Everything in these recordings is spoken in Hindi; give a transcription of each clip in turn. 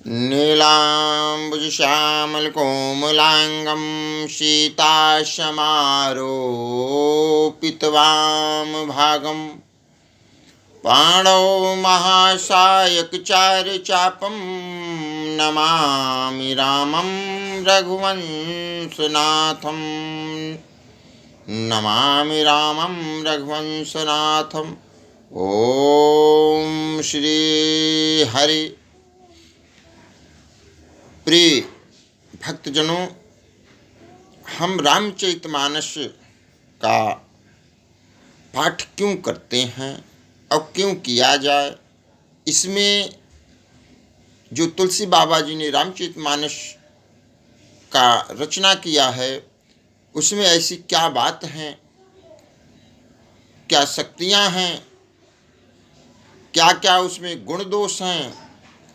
नीलाम्बुजश्यामलकोमलाङ्गं सीताशमारोपितवामभागं पाणौ महासायकचारुचापं नमामि रामं रघुवंशनाथं नमामि रामं रघुवंशनाथम्। ओम श्री हरि। प्रिय भक्तजनों, हम रामचरितमानस का पाठ क्यों करते हैं और क्यों किया जाए? इसमें जो तुलसी बाबा जी ने रामचरितमानस का रचना किया है, उसमें ऐसी क्या बात हैं, क्या शक्तियां हैं, क्या क्या उसमें गुण दोष हैं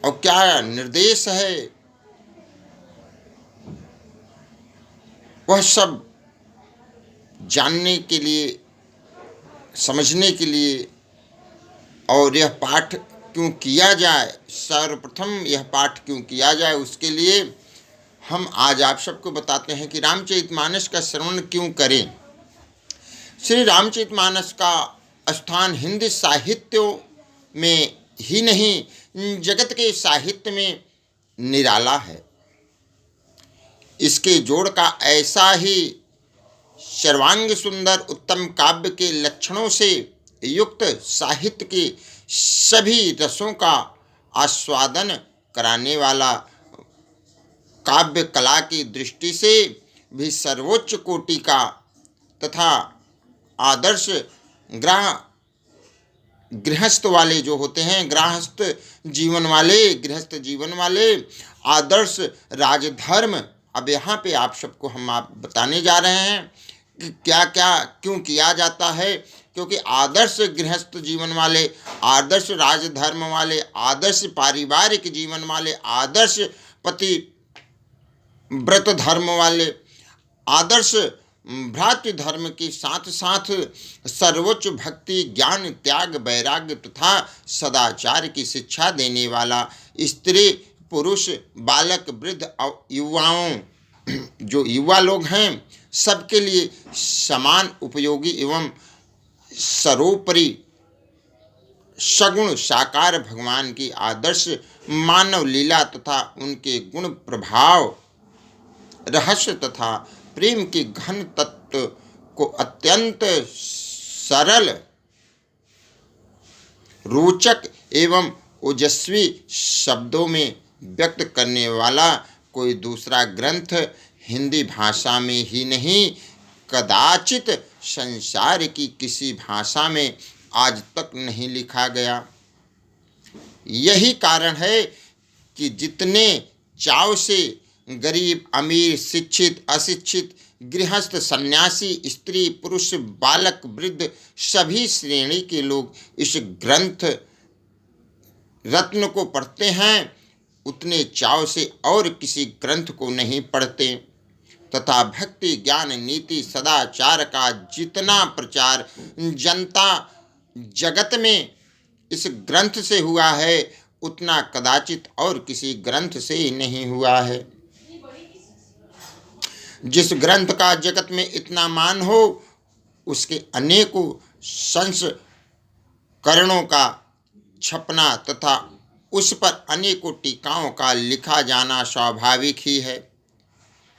और क्या निर्देश है, वह सब जानने के लिए, समझने के लिए और यह पाठ क्यों किया जाए, सर्वप्रथम यह पाठ क्यों किया जाए, उसके लिए हम आज आप सबको बताते हैं कि रामचरितमानस का श्रवण क्यों करें। श्री रामचरितमानस का स्थान हिंदी साहित्यों में ही नहीं, जगत के साहित्य में निराला है। इसके जोड़ का ऐसा ही सर्वांग सुंदर उत्तम काव्य के लक्षणों से युक्त साहित्य के सभी रसों का आस्वादन कराने वाला, काव्य कला की दृष्टि से भी सर्वोच्च कोटि का तथा आदर्श गृहस्थ वाले जो होते हैं, गृहस्थ जीवन वाले आदर्श राजधर्म। अब यहाँ पे आप सबको हम बताने जा रहे हैं कि क्या क्या क्यों किया जाता है, क्योंकि आदर्श गृहस्थ जीवन वाले, आदर्श राजधर्म वाले, आदर्श पारिवारिक जीवन वाले, आदर्श पति व्रत धर्म वाले, आदर्श भ्रातृ धर्म के साथ साथ सर्वोच्च भक्ति, ज्ञान, त्याग, वैराग्य तथा सदाचार की शिक्षा देने वाला, स्त्री, पुरुष, बालक, वृद्ध और युवाओं, जो युवा लोग हैं, सबके लिए समान उपयोगी एवं सर्वोपरि सगुण साकार भगवान की आदर्श मानव लीला तथा उनके गुण प्रभाव, रहस्य तथा प्रेम के घन तत्व को अत्यंत सरल, रोचक एवं ओजस्वी शब्दों में व्यक्त करने वाला कोई दूसरा ग्रंथ हिंदी भाषा में ही नहीं, कदाचित संसार की किसी भाषा में आज तक नहीं लिखा गया। यही कारण है कि जितने चाव से गरीब, अमीर, शिक्षित, अशिक्षित, गृहस्थ, सन्यासी, स्त्री, पुरुष, बालक, वृद्ध, सभी श्रेणी के लोग इस ग्रंथ रत्न को पढ़ते हैं, उतने चाव से और किसी ग्रंथ को नहीं पढ़ते। तथा भक्ति, ज्ञान, नीति, सदाचार का जितना प्रचार जनता जगत में इस ग्रंथ से हुआ है, उतना कदाचित और किसी ग्रंथ से ही नहीं हुआ है। जिस ग्रंथ का जगत में इतना मान हो, उसके अनेकों संस्करणों का छपना तथा उस पर अनेकों टीकाओं का लिखा जाना स्वाभाविक ही है।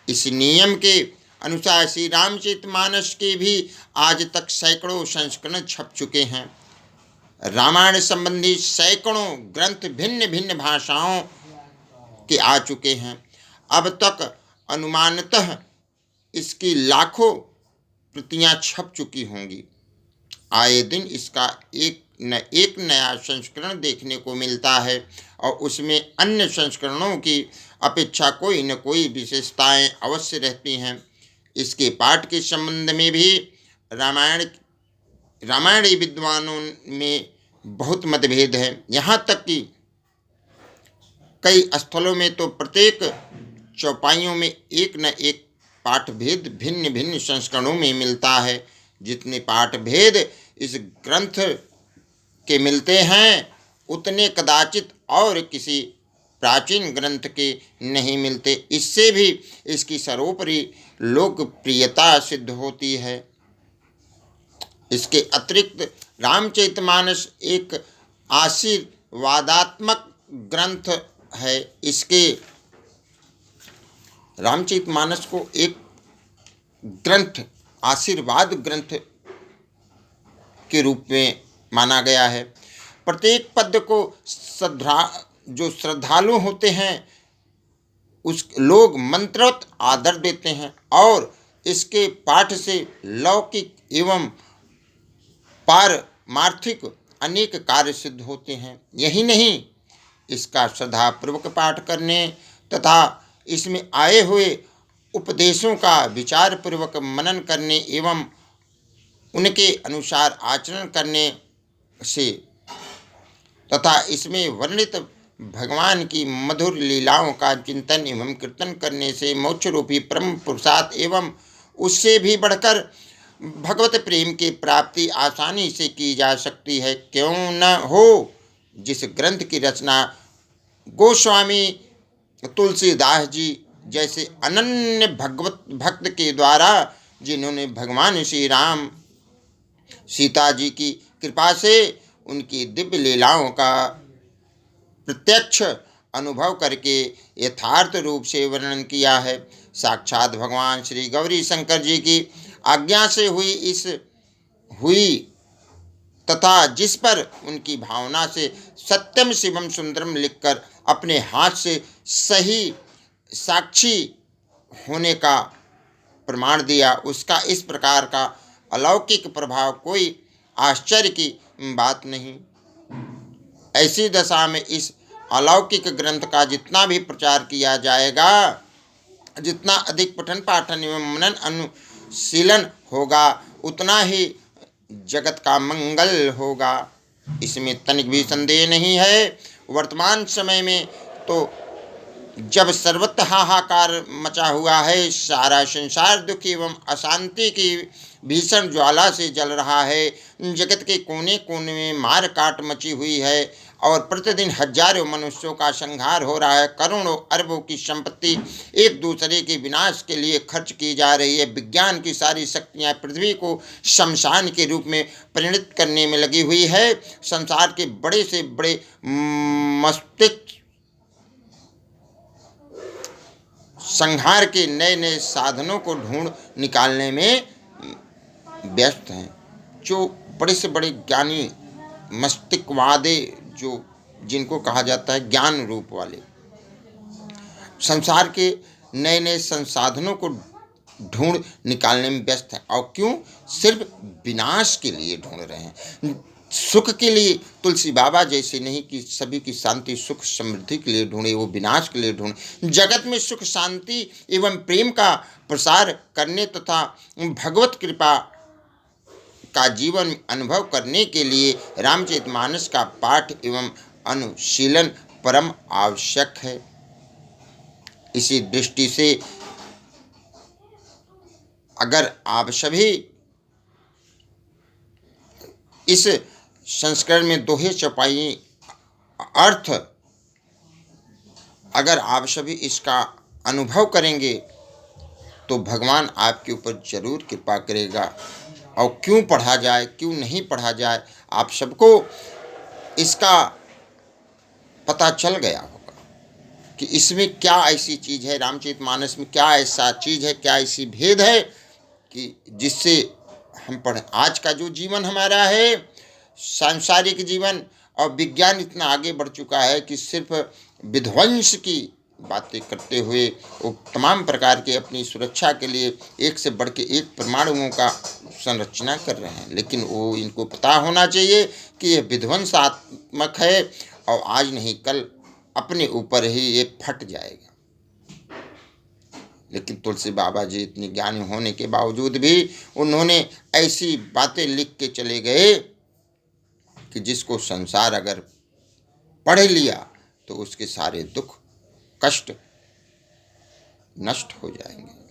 इस नियम के अनुसार श्री रामचरितमानस के भी आज तक सैकड़ों संस्करण छप चुके हैं। रामायण संबंधी सैकड़ों ग्रंथ भिन्न भिन्न भाषाओं के आ चुके हैं। अब तक अनुमानतः इसकी लाखों प्रतियां छप चुकी होंगी। आए दिन इसका एक नया संस्करण देखने को मिलता है और उसमें अन्य संस्करणों की अपेक्षा कोई न कोई विशेषताएं अवश्य रहती हैं। इसके पाठ के संबंध में भी रामायणी विद्वानों में बहुत मतभेद है। यहाँ तक कि कई स्थलों में तो प्रत्येक चौपाइयों में एक न एक पाठ भेद भिन्न भिन्न संस्करणों में मिलता है। जितने पाठ भेद इस ग्रंथ के मिलते हैं, उतने कदाचित और किसी प्राचीन ग्रंथ के नहीं मिलते। इससे भी इसकी सर्वोपरि लोकप्रियता सिद्ध होती है। इसके अतिरिक्त रामचरितमानस एक आशीर्वादात्मक ग्रंथ है। इसके रामचरितमानस को एक ग्रंथ, आशीर्वाद ग्रंथ के रूप में माना गया है। प्रत्येक पद्य को जो श्रद्धालु होते हैं उस लोग मंत्रवत आदर देते हैं और इसके पाठ से लौकिक एवं पारमार्थिक अनेक कार्य सिद्ध होते हैं। यही नहीं, इसका श्रद्धापूर्वक पाठ करने तथा इसमें आए हुए उपदेशों का विचार पूर्वक मनन करने एवं उनके अनुसार आचरण करने से तथा इसमें वर्णित भगवान की मधुर लीलाओं का चिंतन एवं कीर्तन करने से मोक्ष रूपी परम पुरुषार्थ एवं उससे भी बढ़कर भगवत प्रेम की प्राप्ति आसानी से की जा सकती है। क्यों न हो, जिस ग्रंथ की रचना गोस्वामी तुलसीदास जी जैसे अनन्य भगवत भक्त के द्वारा, जिन्होंने भगवान श्री राम सीता जी की कृपा से उनकी दिव्य लीलाओं का प्रत्यक्ष अनुभव करके यथार्थ रूप से वर्णन किया है। साक्षात भगवान श्री गौरी शंकर जी की आज्ञा से हुई तथा जिस पर उनकी भावना से सत्यम शिवम सुंदरम लिखकर अपने हाथ से सही साक्षी होने का प्रमाण दिया, उसका इस प्रकार का अलौकिक प्रभाव कोई आश्चर्य की बात नहीं। ऐसी दशा में इस अलौकिक ग्रंथ का जितना भी प्रचार किया जाएगा, जितना अधिक पठन पाठन एवं मनन अनुशीलन होगा, उतना ही जगत का मंगल होगा। इसमें तनिक भी संदेह नहीं है। वर्तमान समय में तो जब सर्वत्र हाहाकार मचा हुआ है, सारा संसार दुख एवं अशांति की भीषण ज्वाला से जल रहा है, जगत के कोने कोने में मार काट मची हुई है और प्रतिदिन हजारों मनुष्यों का संहार हो रहा है। करोड़ों अरबों की संपत्ति एक दूसरे के विनाश के लिए खर्च की जा रही है। विज्ञान की सारी शक्तियां पृथ्वी को शमशान के रूप में परिणत करने में लगी हुई है। संसार के बड़े से बड़े मस्तिष्क संहार के नए नए साधनों को ढूंढ निकालने में व्यस्त हैं। जो बड़े से बड़े ज्ञानी मस्तिष्कवादी, जो जिनको कहा जाता है ज्ञान रूप वाले, संसार के नए नए संसाधनों को ढूंढ निकालने में व्यस्त हैं। और क्यों? सिर्फ विनाश के लिए ढूंढ रहे हैं, सुख के लिए। तुलसी बाबा जैसे नहीं कि सभी की शांति सुख समृद्धि के लिए ढूंढे, वो विनाश के लिए ढूंढे। जगत में सुख शांति एवं प्रेम का प्रसार करने तथा भगवत कृपा का जीवन अनुभव करने के लिए रामचरितमानस का पाठ एवं अनुशीलन परम आवश्यक है। इसी दृष्टि से अगर आप सभी इस संस्करण में दोहे चौपाई अर्थ अगर आप सभी इसका अनुभव करेंगे तो भगवान आपके ऊपर जरूर कृपा करेगा। और क्यों पढ़ा जाए, क्यों नहीं पढ़ा जाए, आप सबको इसका पता चल गया होगा कि इसमें क्या ऐसी चीज़ है, रामचरितमानस में क्या ऐसा चीज़ है, क्या ऐसी भेद है कि जिससे हम पढ़ें। आज का जो जीवन हमारा है, सांसारिक जीवन, और विज्ञान इतना आगे बढ़ चुका है कि सिर्फ विध्वंस की बातें करते हुए वो तमाम प्रकार के अपनी सुरक्षा के लिए एक से बढ़ के एक परमाणुओं का संरचना कर रहे हैं। लेकिन वो इनको पता होना चाहिए कि यह विध्वंसात्मक है और आज नहीं कल अपने ऊपर ही ये फट जाएगा। लेकिन तुलसी बाबा जी इतनी ज्ञानी होने के बावजूद भी उन्होंने ऐसी बातें लिख के चले गए कि जिसको संसार अगर पढ़ लिया तो उसके सारे दुख कष्ट नष्ट हो जाएंगे।